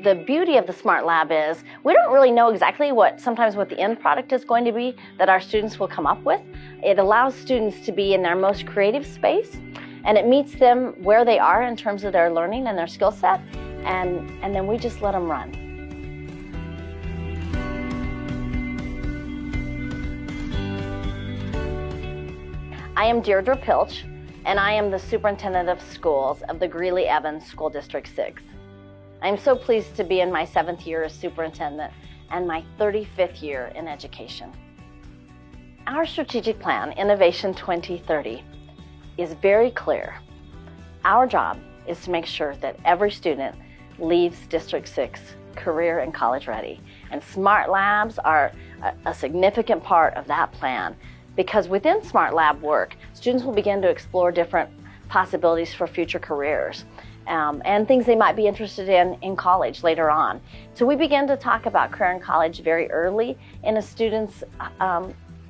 the beauty of the SmartLab is we don't really know exactly sometimes what the end product is going to be that our students will come up with. It allows students to be in their most creative space, and it meets them where they are in terms of their learning and their skill set, and then we just let them run. I am Deirdre Pilch, and I am the Superintendent of Schools of the Greeley-Evans School District 6. I am so pleased to be in my 7th year as superintendent and my 35th year in education. Our strategic plan, Innovation 2030, is very clear. Our job is to make sure that every student leaves District 6 career and college ready. And SmartLabs are a significant part of that plan, because within SmartLab work, students will begin to explore different possibilities for future careers. And things they might be interested in college later on. So we begin to talk about career in college very early in a student's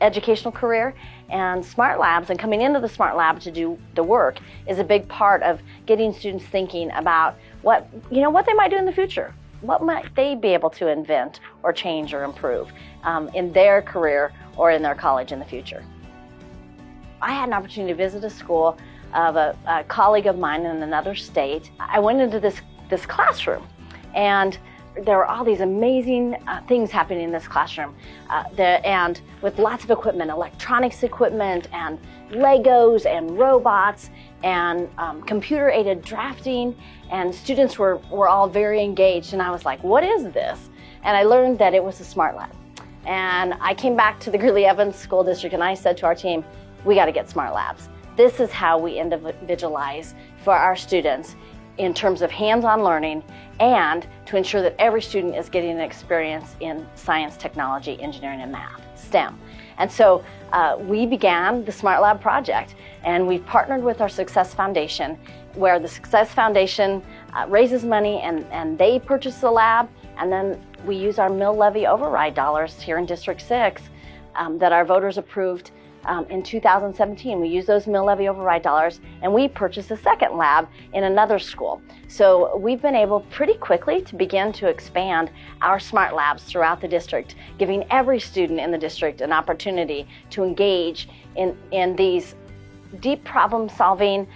educational career, and SmartLabs and coming into the SmartLab to do the work is a big part of getting students thinking about what they might do in the future. What might they be able to invent or change or improve in their career or in their college in the future. I had an opportunity to visit a school of a colleague of mine in another state. I went into this classroom, and there were all these amazing things happening in this classroom, and with lots of equipment, electronics equipment, and Legos, and robots, and computer-aided drafting, and students were all very engaged, and I was like, what is this? And I learned that it was a SmartLab. And I came back to the Greeley-Evans School District, and I said to our team, we got to get SmartLabs. This is how we individualize for our students in terms of hands-on learning, and to ensure that every student is getting an experience in science, technology, engineering, and math, STEM. And so we began the SmartLab project, and we've partnered with our Success Foundation, where the Success Foundation raises money and they purchase the lab, and then we use our mill levy override dollars here in District 6 that our voters approved in 2017. We use those mill levy override dollars, and we purchased a second lab in another school. So we've been able pretty quickly to begin to expand our smart labs throughout the district, giving every student in the district an opportunity to engage in these deep problem solving,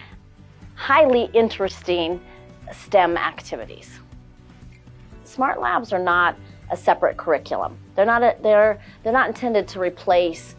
highly interesting STEM activities. Smart labs are not a separate curriculum. They're not intended to replace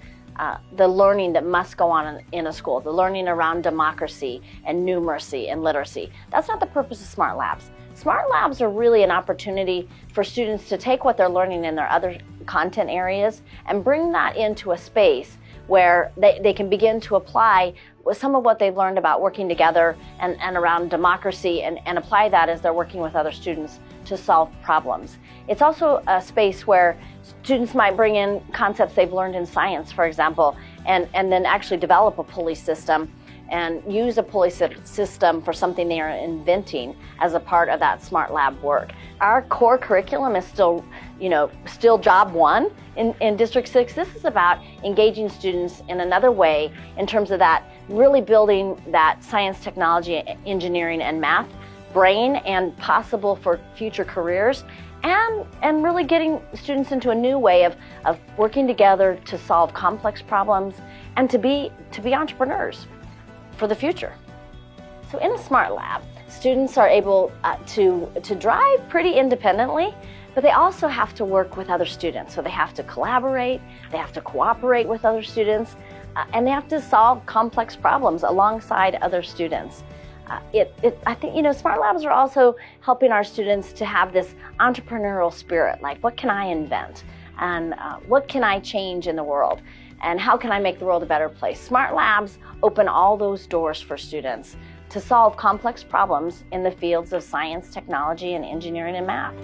the learning that must go on in a school, the learning around democracy and numeracy and literacy. That's not the purpose of Smart Labs. Smart Labs are really an opportunity for students to take what they're learning in their other content areas and bring that into a space where they can begin to apply some of what they've learned about working together and around democracy and apply that as they're working with other students to solve problems. It's also a space where students might bring in concepts they've learned in science, for example, and then actually develop a pulley system and use a pulley system for something they are inventing as a part of that Smart Lab work. Our core curriculum is still job one in District 6. This is about engaging students in another way in terms of that, really building that science, technology, engineering, and math brain and possible for future careers, and really getting students into a new way of working together to solve complex problems and to be entrepreneurs for the future. So in a Smart Lab, students are able to drive pretty independently, but they also have to work with other students. So they have to collaborate, they have to cooperate with other students, and they have to solve complex problems alongside other students. I think, Smart Labs are also helping our students to have this entrepreneurial spirit, like what can I invent? And what can I change in the world? And how can I make the world a better place? Smart Labs open all those doors for students to solve complex problems in the fields of science, technology, and engineering and math.